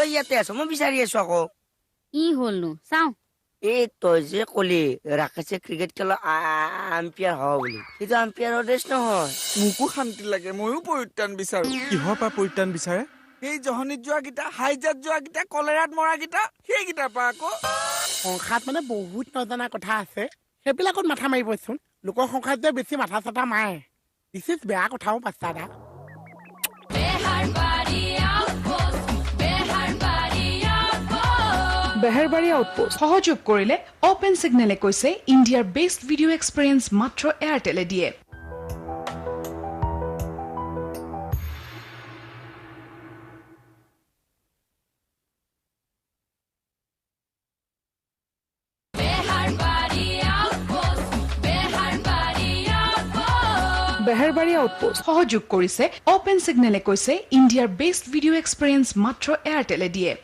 তই ইয়াতে আছ মই বিচাৰি আছো আকৌ কি হলনো চাও এই তই যে কলি ৰাকেশে ক্ৰিকেট খেলৰ আম্পায়াৰ হ'ব বুলি সেইটো আম্পায়াৰৰ ড্ৰেছ নহয় মোকো শান্তি লাগে ময়ো পৰিত্ৰাণ বিচাৰো কিহৰ পৰা পৰিত্ৰাণ বিচাৰে সেই জহনিত যোৱা গীতা হাইজাত যোৱা গীতা কলেৰাত মৰা গীতা সেইকেইটাৰ পৰা আকৌ সংসাৰত মানে বহুত নজনা কথা আছে সেইবিলাকত মাথা মাৰিবচোন লোকৰ সংসাৰত যে বেছি মাথা চাথা মাৰে বিশেষ বেয়া কথাও পাছা দা বেহাৰবাৰী আউটপোষ্ট সহযোগ কৰিলে অপেন সিগনেলে কৈছে ইণ্ডিয়াৰ বেষ্ট ভিডিঅ' এক্সপিৰিয়েন্স মাত্ৰ এয়াৰটেলে দিয়ে বেহাৰবাৰী আউটপোষ্ট সহযোগ কৰিছে অপেন সিগনেলে কৈছে ইণ্ডিয়াৰ বেষ্ট ভিডিঅ' এক্সপিৰিয়েন্স মাত্ৰ এয়াৰটেলে দিয়ে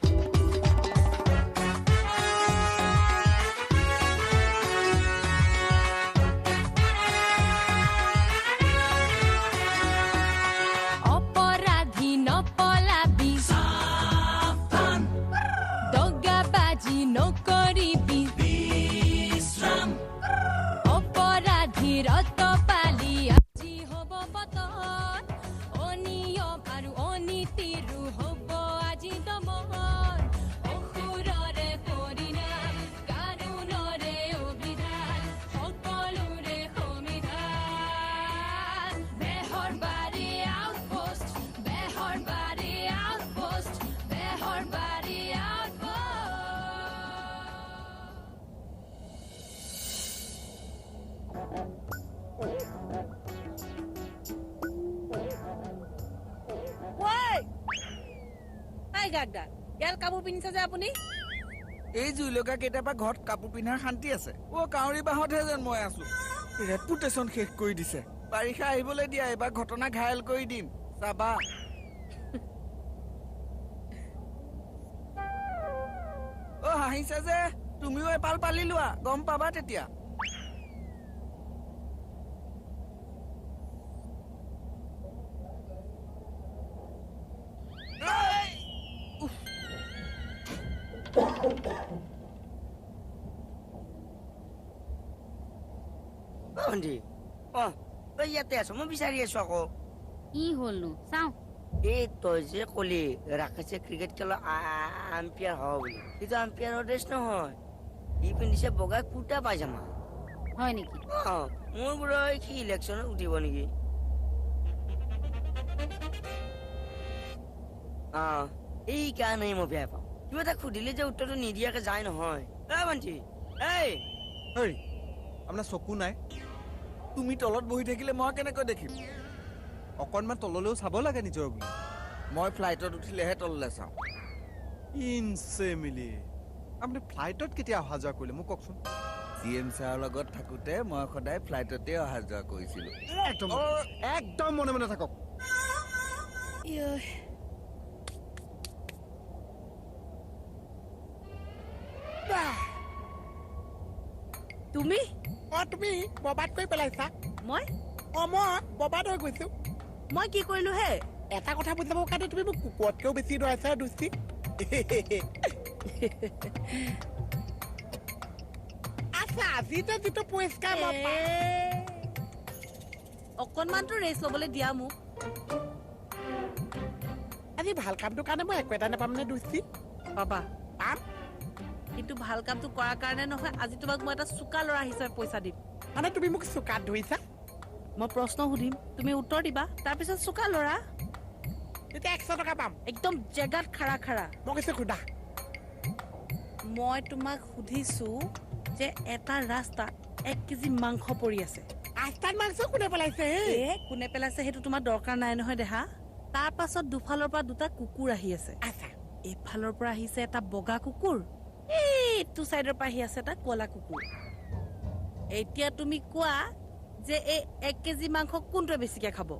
এই জুইলকা কেইটাপা ঘৰত কাপোৰ পিন্ধাৰ শান্তি আছে কাউৰী বাহতহে যেন মই আছো ৰেপুটেশ্যন শেষ কৰি দিছে বাৰিষা আহিবলৈ দিয়া এবাৰ ঘটনা ঘায়েল কৰি দিম চাবা হাঁহিছা যে তুমিও এপাল পালি লোৱা গম পাবা তেতিয়া তই ইয়াতে আছ মই বিচাৰি আছো আকৌ কি হলনো চাও এই তই যে কলি ৰাকেশে ক্ৰিকেট খেলৰ আম্পায়াৰ হ'ব বুলি সেইটো আম্পায়াৰৰ ড্ৰেছ নহয় ই পিন্ধিছে বগা কুৰ্তা পায়জামা হয় নেকি মোৰ বোলো সি ইলেকশ্যনত উঠিব নেকি এই কাৰণে মই বেয়া পাওঁ কিবা এটা সুধিলে যে উত্তৰটো নিদিয়াকে যায় নহয় ভণ্টি আপোনাৰ চকু নাই তুমি তলত বহি থাকিলে মই কেনেকৈ দেখিম অকণমান তললৈও চাব লাগে নিজৰ বুলি মই ফ্লাইটত উঠিলেহে তললৈ চাওঁ ইনচেমিলি আপুনি ফ্লাইটত কেতিয়া অহা যোৱা কৰিলে মোক কওকচোন CM ছাৰৰ লগত থাকোঁতে মই সদায় ফ্লাইটতে অহা যোৱা কৰিছিলোঁ একদম মনে মনে থাকক তুমি তুমি ববাদ কৰি পেলাইছা মই ববাদ হৈ গৈছো মই কি কৰিলো হে এটা কথা বুজাব কাৰণে তুমি মোক কুকুৰতকেও বেছি দৌৰাইছা দুষ্টি আচ্ছা আজিতে যিটো পৰিষ্কাৰ অকণমানতো ৰেচ ল'বলৈ দিয়া মোক আজি ভাল কামটোৰ কাৰণে মই একো এটা নাপাম নে দুষ্টি পাবা পাম কিন্তু ভাল কামটো কৰাৰ কাৰণে নহয় আজি তোমাক মই এটা চোকা ল'ৰা হিচাপে পইচা দিম মানে তুমি মোক চোকাত ধৰিছা মই প্ৰশ্ন সুধিম তুমি উত্তৰ দিবা তাৰপিছত চোকা ল'ৰা তেতিয়া 100 টকা পাম একদম জেগাত খাৰা খাৰা মই কৈছো সুধা মই তোমাক সুধিছো যে এটা ৰাস্তাত 1 কেজি মাংস পৰি আছে ৰাস্তাত মাংস কোনে পেলাইছে কোনে পেলাইছে সেইটো তোমাৰ দৰকাৰ নাই নহয় দেহা তাৰ পাছত দুফালৰ পৰা দুটা কুকুৰ আহি আছে এইফালৰ পৰা আহিছে এটা বগা কুকুৰ এইটো চাইডৰ পৰা আহি আছে এটা কলা কুকুৰ এতিয়া তুমি কোৱা যে এই 1 কেজি মাংস কোনটোৱে বেছিকে খাব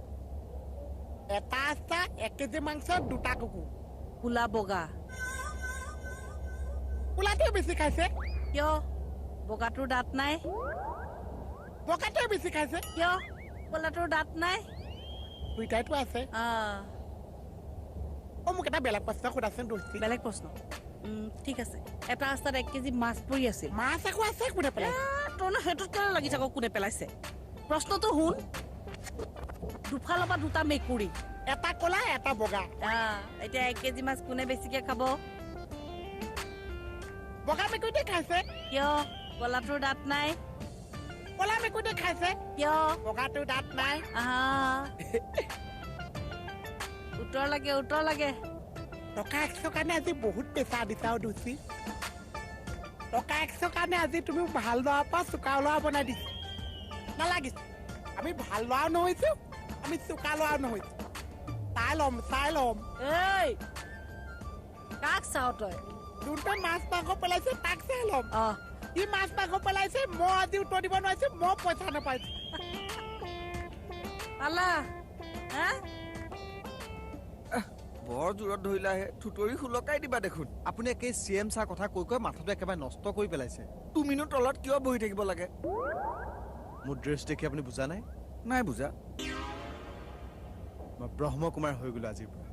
এটা আস্তা 1 কেজি মাংস দুটা কুকুৰ কোলা বগা কোলাটোৱে বেছি খাইছে কিয় বগাটোৰ দাঁত নাই বগাটোৱে বেছি খাইছে কিয় কলাটোৰ দাঁত নাই দুইটাইটো আছে মোক এটা বেলেগ প্ৰশ্ন সোধাচোন দোষী বেলেগ প্ৰশ্ন ঠিক আছে এটা ৰাস্তাত 1 কেজি মাছ পৰি আছিল মাছ আকৌ আছে কোনে পেলাই তই সেইটোত কেনে লাগি থাক কোনে পেলাইছে প্ৰশ্নটো শুন দুফালৰ পৰা দুটা মেকুৰী এটা কলা এটা বগা এতিয়া 1 কেজি মাছ কোনে বেছিকে খাব বগা মেকুৰীটোৱে খাইছে কিয় কলাটোৰ দাঁত নাই কলা মেকুৰীটোৱে খাইছে কিয় বগাটোৰ দাঁত নাই উত্তৰ লাগে টকা 100 কাৰণে আজি বহুত পেচা দিছা দোষী টকা 100 কাৰণে আজি তুমি ভাল ল'ৰাৰ পৰা চোকা ল'ৰা বনাই দিছা নালাগিছে আমি ভাল ল'ৰাও নহৈছো আমি চোকা ল'ৰাও নহৈছো চাই ল'ম এই কাক চাও তই যোনটো মাছ মাংস পেলাইছে তাক চাই ল'ম ই মাছ মাংস পেলাইছে মই আজি উত্তৰ দিব নোৱাৰিছো মই পইচা নাপাইছো আলা হা বৰ জোৰত ধৰিলাহে থুতৰি সুলকাই দিবা দেখোন আপুনি একেই CM ছাৰ কথা কৈ মাথাটো একেবাৰে নষ্ট কৰি পেলাইছে তুমিনো তলত কিয় বহি থাকিব লাগে মোৰ ড্ৰেছ দেখি আপুনি বুজা নাই নাই বুজা মই ব্ৰহ্মকুমাৰ হৈ গলো আজিৰ পৰা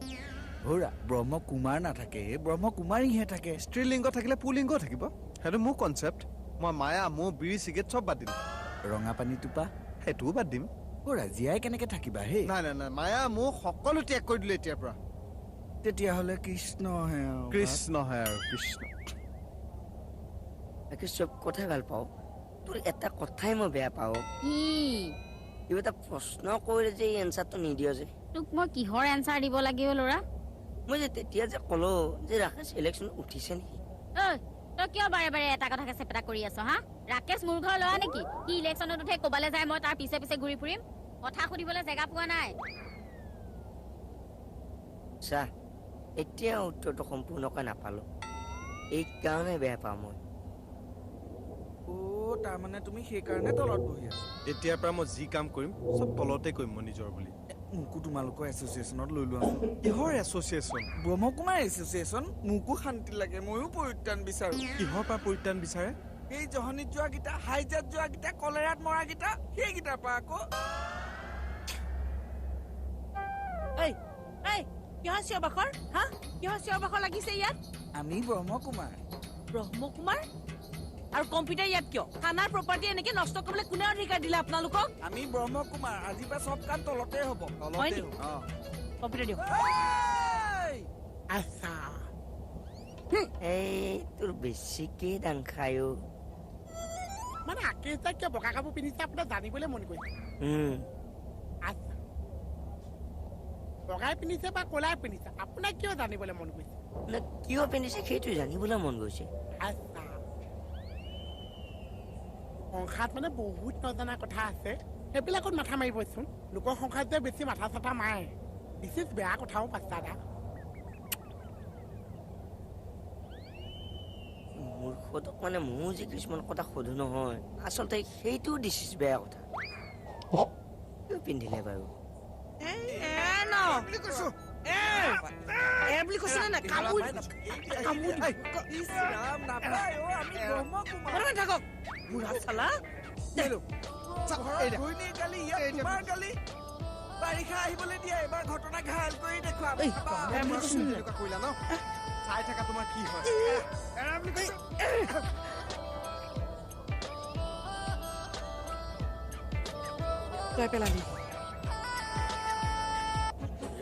হৌৰা ব্ৰহ্মকুমাৰ নাথাকে ব্ৰহ্মকুমাৰীহে থাকে স্ত্ৰীলিংগ থাকিলে পুলিংগ থাকিব সেইটো মোৰ কনচেপ্ট মই মায়া মৌ বিড়ি চিগাৰেট চব বাদ দিম ৰঙা পানী টোপা সেইটোও বাদ দিম হৌৰা জীয়াই কেনেকে থাকিবা হে নাই মায়া মৌ সকলো ত্যাগ কৰি দিলো এতিয়াৰ পৰা তেতিয়াহ'লে কৃষ্ণহে কৃষ্ণহে আৰু কৃষ্ণ বাকী চব কথাই ভাল পাওঁ তোৰ এটা কথাই মই বেয়া পাওঁ কি কিবা এটা প্ৰশ্ন কৰিলে যে এই এনচাৰটো নিদিয় যে তোক মই কিহৰ এনচাৰ দিব লাগিব ল'ৰা মই যে তেতিয়া যে ক'লো যে ৰাকেশ ইলেকশ্যন উঠিছে নেকি ঐ তই কিয় বাৰে বাৰে এটা কথাকে চেপেটা কৰি আছ হা ৰাকেশ মোৰ ঘৰ ল'ৰা নেকি কি ইলেকশ্যনত উঠে ক'বালে যায় মই তাৰ পিছে পিছে ঘূৰি ফুৰিম কথা সুধিবলৈ জেগা পোৱা নাই চা এতিয়া উত্তৰটো সম্পূৰ্ণকৈ নাপালো এইকাৰণে বেয়া পাওঁ মই তাৰমানে তুমি সেইকাৰণে তলত বহি আছা এতিয়াৰ পৰা মই যি কাম কৰিম চব তলতে কৰিম মই নিজৰ বুলি মোকো তোমালোকৰ এছ'চিয়েশ্যনত লৈ লোৱা কিহৰ এছ'চিয়েশ্যন ব্ৰহ্মকুমাৰ এছ'চিয়েশ্যন মোকো শান্তি লাগে ময়ো পৰিত্ৰাণ বিচাৰো কিহৰ পৰা পৰিত্ৰাণ বিচাৰে এই জহনীত যোৱা কেইটা হাইজাত যোৱা কেইটা কলেৰাত মৰা কেইটা সেইকেইটাৰ পৰা আকৌ কিহৰ চিঞৰ বাখৰ হা কিহৰ চিঞৰ বাখৰ লাগিছে ইয়াত আমি ব্ৰহ্মকুমাৰ ব্ৰহ্মকুমাৰ আৰু কম্পিউটাৰ ইয়াত কিয় থানাৰ প্ৰপাৰ্টি এনেকে নষ্ট কৰিবলৈ কোনে অধিকাৰ দিলে আপোনালোকক আমি ব্ৰহ্মকুমাৰ আজিৰ পৰা চব কাম তলতে হ'ব হয় নেকি? কম্পিউটাৰ দিয়ক আচ্ছা এই তোৰ বেছিকে দাং খায়ো মানে আকেশদা কিয় বগা কাপোৰ পিন্ধিছে আপোনাৰ জানিবলৈ মন কৰিছে আচ্ছা বগাই পিন্ধিছে বা কলাই পিন্ধিছে আপোনাক কিয় জানিবলৈ মন কৰিছে কিয় পিন্ধিছে সেইটো জানিবলৈ মন গৈছে আচ্ছা সংসাৰত মানে বহুত নজনা কথা আছে সেইবিলাকত মাথা মাৰিবচোন লোকৰ সংসাৰত যে বেছি মাথা চাথা মাৰে বিশেষ বেয়া কথাও পাছা দা মূৰ্খতক মানে ময়ো যে কিছুমান কথা সোধো নহয় আচলতে সেইটো ডিচিছ বেয়া কথা কিয় পিন্ধিলে বাৰু বুলি কৈছে নে কামুৰ থাকক বুঢ়া চালা বাৰিষা আহিবলৈ দিয়া এবাৰ ঘটনা ঘাইল কৰি দেখুৱাম কৰিলা ন চাই থাকা তোমাৰ কি হয় তই পেলালি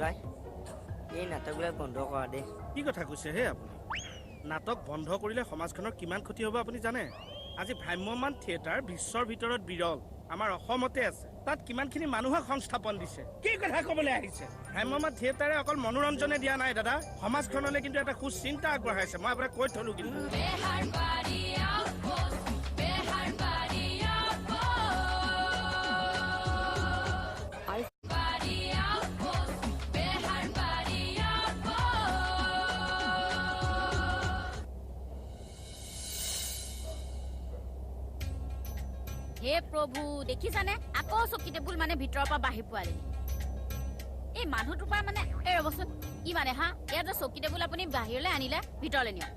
ৰায় এই নাটকবিলাক বন্ধ কৰা দে কি কথা কৈছে হে আপুনি নাটক বন্ধ কৰিলে সমাজখনৰ কিমান ক্ষতি হ'ব আপুনি জানে আজি ভ্ৰাম্যমান থিয়েটাৰ বিশ্বৰ ভিতৰত বিৰল আমাৰ অসমতে আছে তাত কিমানখিনি মানুহক সংস্থাপন দিছে কি কথা ক'বলৈ আহিছে ভ্ৰাম্যমান থিয়েটাৰে অকল মনোৰঞ্জনে দিয়া নাই দাদা সমাজখনলৈ কিন্তু এটা সুচিন্তা আগবঢ়াইছে মই আপোনাক কৈ থলো কিন্তু হে প্ৰভু দেখিছানে আকৌ চকী টেবুল মানে ভিতৰৰ পৰা বাঢ়ি পোৱালি এই মানুহটোৰ পৰা মানে এই ৰ'বচোন কি মানে হা ইয়াত চকী টেবুল আপুনি বাহিৰলৈ আনিলে ভিতৰলৈ নিয়ক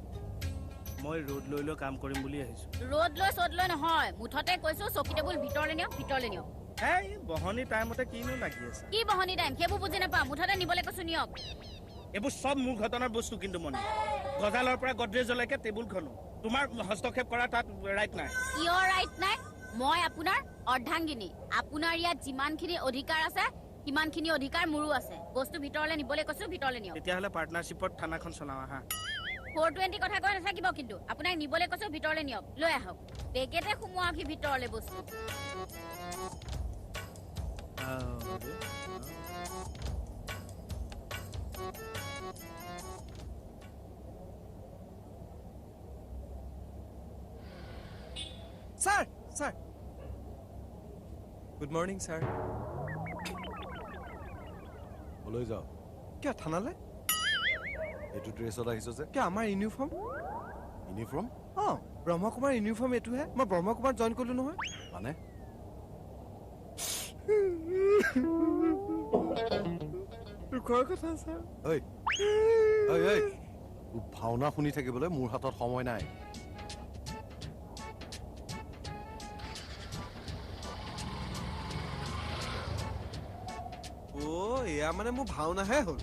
মই ৰোড লৈ লৈ কাম কৰিম বুলি আহিছো ৰ'দ লৈ চ'দ লৈ নহয় মুঠতে কৈছো চকী টেবুল ভিতৰলৈ নিয়ক এই বহনি টাইমতে কিনো লাগি আছে কি বহনি টাইম সেইবোৰ বুজি নাপাওঁ মুঠতে নিবলৈ কৈছো নিয়ক এইবোৰ চব মোৰ ঘটনাৰ বস্তু কিন্তু মনি গজালৰ পৰা গডৰেজলৈকে টেবুলখনো তোমাৰ হস্তক্ষেপ কৰা তাত ৰাইট নাই কিয় ৰাইট নাই মই আপোনাৰ অৰ্ধাংগিনী আপোনাৰ ইয়াত যিমানখিনি অধিকাৰ আছে সিমানখিনি অধিকাৰ মোৰো আছে বস্তু ভিতৰলৈ নিবলৈ কৈছো ভিতৰলৈ নিয়ক তেতিয়াহ'লে পাৰ্টনাৰশ্বিপত থানাখন চলাও আহা 420 কথা কৈ নাথাকিব কিন্তু আপোনাক নিবলৈ কৈছো ভিতৰলৈ নিয়ক লৈ আহক বেগেতে সোমোৱাক সি ভিতৰলৈ বস্তু sir sir good morning sir ওলাই যাও কিয় থানালৈ এইটো ড্ৰেছত আহিছ যে কিয় আমাৰ ইউনিফৰ্ম ইউনিফৰ্ম অঁ ব্ৰহ্মকুমাৰ ইউনিফৰ্ম এইটোহে মই ব্ৰহ্মকুমাৰ জইন কৰিলোঁ নহয় মানে দুখৰ কথা ছাৰ ঐ ঐ ঐ তোৰ ভাওনা শুনি থাকিবলৈ মোৰ হাতত সময় নাই অ' এয়া মানে মোৰ ভাওনাহে হ'ল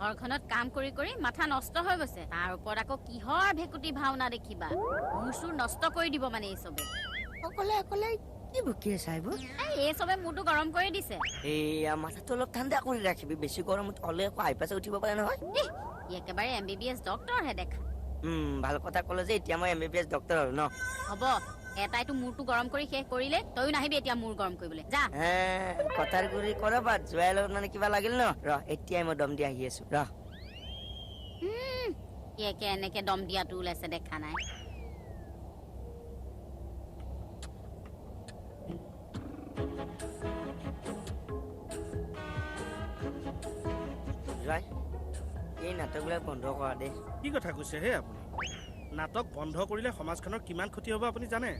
ঘৰখনত কাম কৰি কৰি মাথা নষ্ট হৈ গৈছে তাৰ ওপৰত আকৌ কিহৰ ভেকুটি ভাওনা দেখিবা মোৰ চুৰ নষ্ট কৰি দিব মানে এই চবে অকলে অকলে কি বকি আছা এইবোৰ এই চবে মোৰটো গৰম কৰি দিছে এয়া মাথাটো অলপ ঠাণ্ডা কৰি ৰাখিবি বেছি গৰমত হ'লে আকৌ আই পাছে উঠিব পাৰে নহয় ই একেবাৰে MBBS ডক্টৰহে দেখা ভাল কথা ক'লে যে এতিয়া মই MBBS ডক্টৰ হ'লো ন হ'ব এটাইতো মোৰটো গৰম কৰি শেষ কৰিলে তইও নাহিবি এতিয়া মোৰ গৰম কৰিবলৈ যা কথাৰ গুৰি কৰা বাদ জোৱাই লগত মানে কিবা লাগিল ন ৰ এতিয়াই মই দম দি আহি আছো ৰ একে এনেকে দম দিয়াটো ওলাইছে দেখা নাই জয় এই নাটকবিলাক বন্ধ কৰা দেই কি কথা কৈছে হে আপুনি নাটক বন্ধ কৰিলে সমাজখনৰ কিমান ক্ষতি হ'ব আপুনি জানে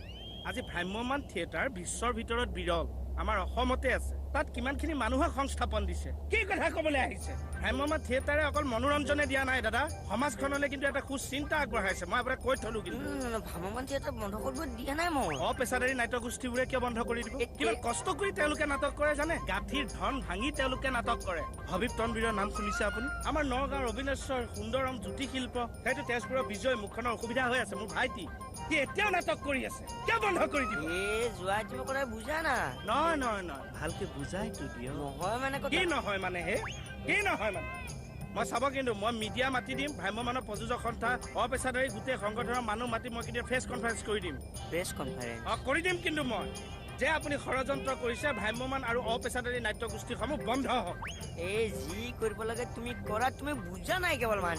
আজি ভ্ৰাম্যমান থিয়েটাৰ বিশ্বৰ ভিতৰত বিৰল আমাৰ অসমতে আছে তাত কিমানখিনি মানুহক সংস্থাপন দিছে কি কথা ক'বলৈ আহিছে ভ্ৰাম্যমান থিয়েটাৰে অকল মনোৰঞ্জনে দিয়া নাই দাদা সমাজখনলৈ কিন্তু এটা সুচিন্তা আগবঢ়াইছে মই আপোনাক কৈ থলো কিন্তু ভ্ৰাম্যমান থিয়েটাৰ বন্ধ কৰিব দিয়া নাই মই অপেচাদাৰী নাট্য গোষ্ঠীবোৰে কিয় বন্ধ কৰি দিব কিমান কষ্ট কৰি তেওঁলোকে নাটক কৰে জানে গাঁঠিৰ ধন ভাঙি তেওঁলোকে নাটক কৰে ভৱিত তনবীৰৰ নাম শুনিছে আপুনি আমাৰ নগাঁৱৰ অবিনেশ্বৰ সুন্দৰম জ্যোতি শিল্প সেইটো তেজপুৰৰ বিজয় মুখনৰ অসুবিধা হৈ আছে মোৰ ভাইটি সি এতিয়াও নাটক কৰি আছে কিয় বন্ধ কৰি দিব যোৱা দিব কথা বুজা না নহয় নহয় নহয় ভালকে বুজাইতো দিয় নহয় মানে কি নহয় মানে হে কি নহয় মানে মই চাব কিন্তু মই মিডিয়া মাতি দিম ভ্ৰাম্যমানৰ প্ৰযোজক সন্থা অপেচাদাৰী গোটেই সংগঠনৰ মানুহ মাতি মই কিন্তু প্ৰেছ কনফাৰেন্স কৰি দিম প্ৰেছ কনফাৰেন্স কৰি দিম কিন্তু মই যে আপুনি ষড়যন্ত্ৰ কৰিছে ভ্ৰাম্যমান আৰু অপেচাদাৰী নাট্য গোষ্ঠীসমূহ বন্ধ হওক এই যি কৰিব লাগে তুমি কৰা তুমি বুজা নাই কেৱল মান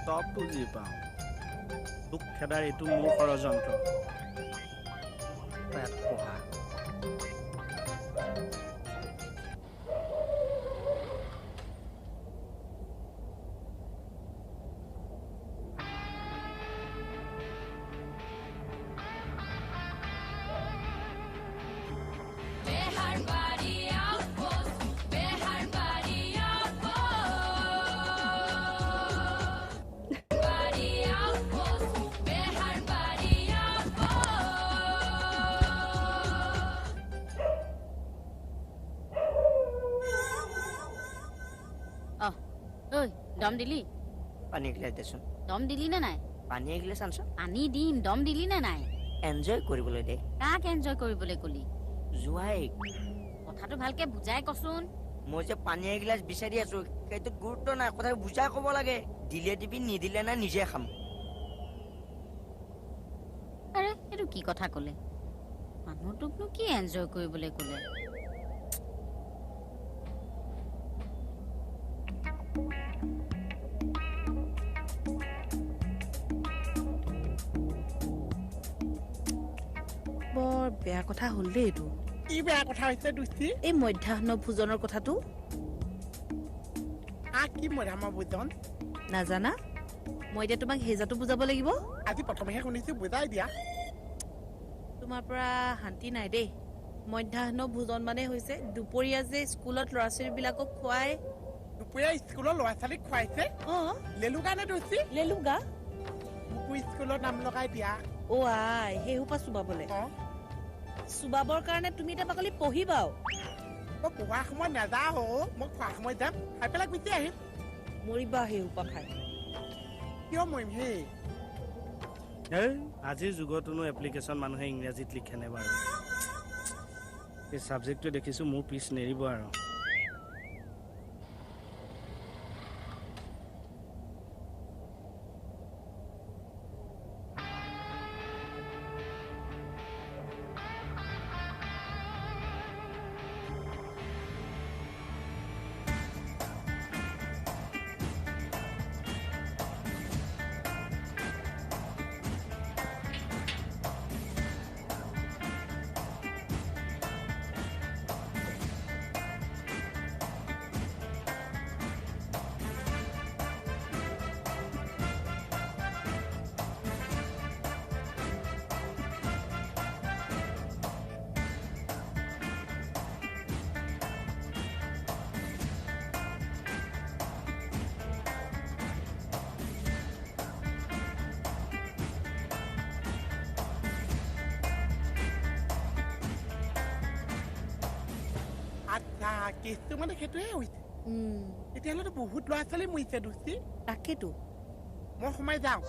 চব বুজি পাওঁ তোক খেদাৰ এইটো মোৰ ষড়যন্ত্ৰ পঢ়া দম দিলি পানী এগিলাচ দেচোন দম দিলি নে নাই পানী এগিলাচ আনছ পানী দিম দম দিলি নে নাই এনজয় কৰিবলৈ দে কাক এনজয় কৰিবলৈ কলি জোৱাই কথাটো ভালকে বুজাই কচোন মই যে পানী এগিলাচ বিচাৰি আছো সেইটো গুৰুত্ব নাই কথা বুজাই ক'ব লাগে দিলে দিবি নিদিলে না নিজে খাম আৰে এইটো কি কথা ক'লে মানুহটোকনো কি এনজয় কৰিবলৈ ক'লে বৰ বেয়া কথা হ'ল দেই এইটো কি বেয়া কথা হৈছে দুষ্টি এই মধ্যাহ্ন ভোজনৰ কথাটো কি মধ্যাহ্ন ভোজন নাজানা মই এতিয়া তোমাক হেজাটো বুজাব লাগিব আজি প্ৰথমেহে শুনিছো বুজাই দিয়া তোমাৰ পৰা শান্তি নাই দেই মধ্যাহ্ন ভোজন মানে হৈছে দুপৰীয়া যে স্কুলত ল'ৰা ছোৱালীবিলাকক খুৱাই দুপৰীয়া স্কুলৰ ল'ৰা ছোৱালীক খুৱাইছে লেলুগা নে দুষ্টি লেলুগা মোকো স্কুলত নাম লগাই দিয়া অ' আই সেই সোপা চুবাবলে চুবাবৰ কাৰণে তুমি এতিয়া বাকলি পঢ়িবাও মই পঢ়া সময়ত নাযাওঁ মই খোৱা সময়ত যাম খাই পেলাই গুচি আহিম মৰিবা সেই সোপা খাই কিয় মৰিম হেই আজিৰ যুগতনো এপ্লিকেশ্যন মানুহে ইংৰাজীত লিখেনে বাৰু এই ছাবজেক্টটো দেখিছোঁ মোৰ পিছ নেৰিব আৰু আচ্ছা কেছটো মানে সেইটোৱে হৈছে তেতিয়াহ'লেতো বহুত ল'ৰা ছোৱালী মৰিছে দুচি তাকেতো মই সোমাই যাওঁ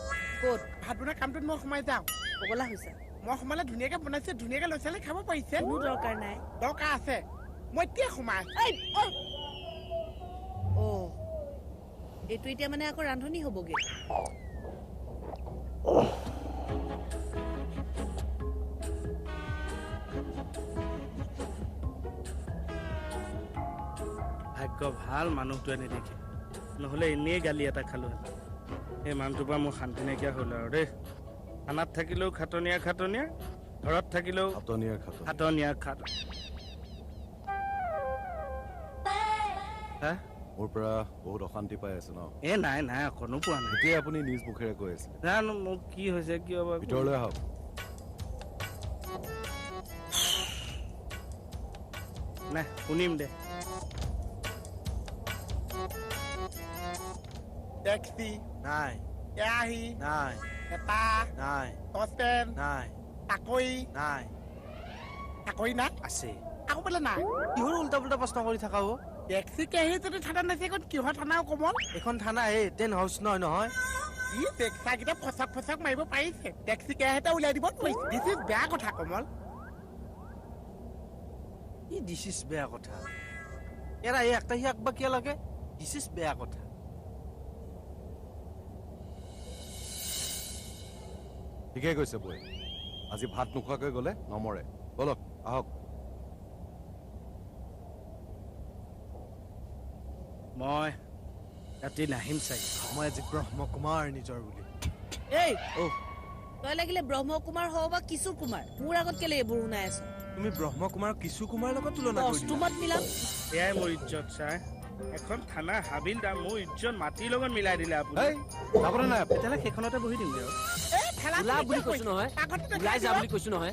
ক'ত ভাত বনোৱা কামটোত মই সোমাই যাওঁ পগলা হৈছে মই সোমালে ধুনীয়াকে বনাইছে ধুনীয়াকে ল'ৰা ছোৱালী খাব পাৰিছে কোনো দৰকাৰ নাই দৰকাৰ আছে মই এতিয়া সোমাই অ' এইটো এতিয়া মানে আকৌ ৰান্ধনি হ'বগে ভাগ্য ভাল মানুহটোৱে নেদেখে নহ'লে এনেই গালি এটা খালোঁ সেই মানুহটোৰ পৰা মোৰ শান্তি নাইকিয়া হ'ল আৰু দেই থানাত থাকিলেও খাটনীয়া ঘৰত থাকিলেও খাটনীয়া হা মোৰ পৰা বহুত অশান্তি পাই আছে ন নাই অকণো পোৱা নাই এতিয়া আপুনি নিজ মুখেৰে কৈ আছে জানো মোৰ কি হৈছে কিয় বা ভিতৰলৈ আহক নাই শুনিম দে টেক্সি নাই কেৰাহী নাই হেতা নাই চচপেন নাই চাকৰি নাই চাকৰি নাই আছে আকৌ বোলে নাই কিহৰ উল্টা পুল্টা প্ৰশ্ন কৰি থাকা হ'ব টেক্সি কেৰাহী যদি থানা নাছে এখন কিহৰ থানাও কমল এখন থানা এই টেন হাউচ নহয় ই টেক্সাকেইটা ফচক মাৰিব পাৰিছে টেক্সি কেৰাহীটা উলিয়াই দিব নোৱাৰিছে দিছ ইজ বেয়া কথা কমল দিছ ইজ বেয়া কথা এৰা এই একটা হিয়াক বা কিয় লাগে দিছ ইজ বেয়া কথা ঠিকেই কৈছে বৈ আজি ভাত নোখোৱাকৈ গ'লে নমৰে বলক আহক মই ৰাতি নাহিম চাগে মই আজি ব্ৰহ্মকুমাৰ নিজৰ বুলি এই তই লাগিলে ব্ৰহ্মকুমাৰ হও বা কিশোৰ কুমাৰ মোৰ আগত কেলে এইবোৰ শুনাই আছো তুমি ব্ৰহ্মকুমাৰ কিশোৰ কুমাৰ লগত তুলনা কৰি দিলা কষ্টুমত মিলাম এয়াই মোৰ ইজ্জত ছাৰ এখন থানা হাবিলদাৰ মোৰ ইজ্জত মাটিৰ লগত মিলাই দিলে আপুনি যাবলৈ নাই তেতিয়াহ'লে সেইখনতে বহি দিম দিয়ক বুলি কৈছো নহয় ওলাই যা বুলি কৈছো নহয়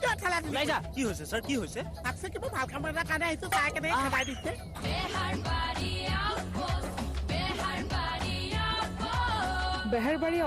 ওলাই যা কি হৈছে ছাৰ কি হৈছে তাকছে কিবা ভাল কাম এটা কাৰণে আহিছো চাই কেনে খাবাই দিছে বেহেৰবাৰী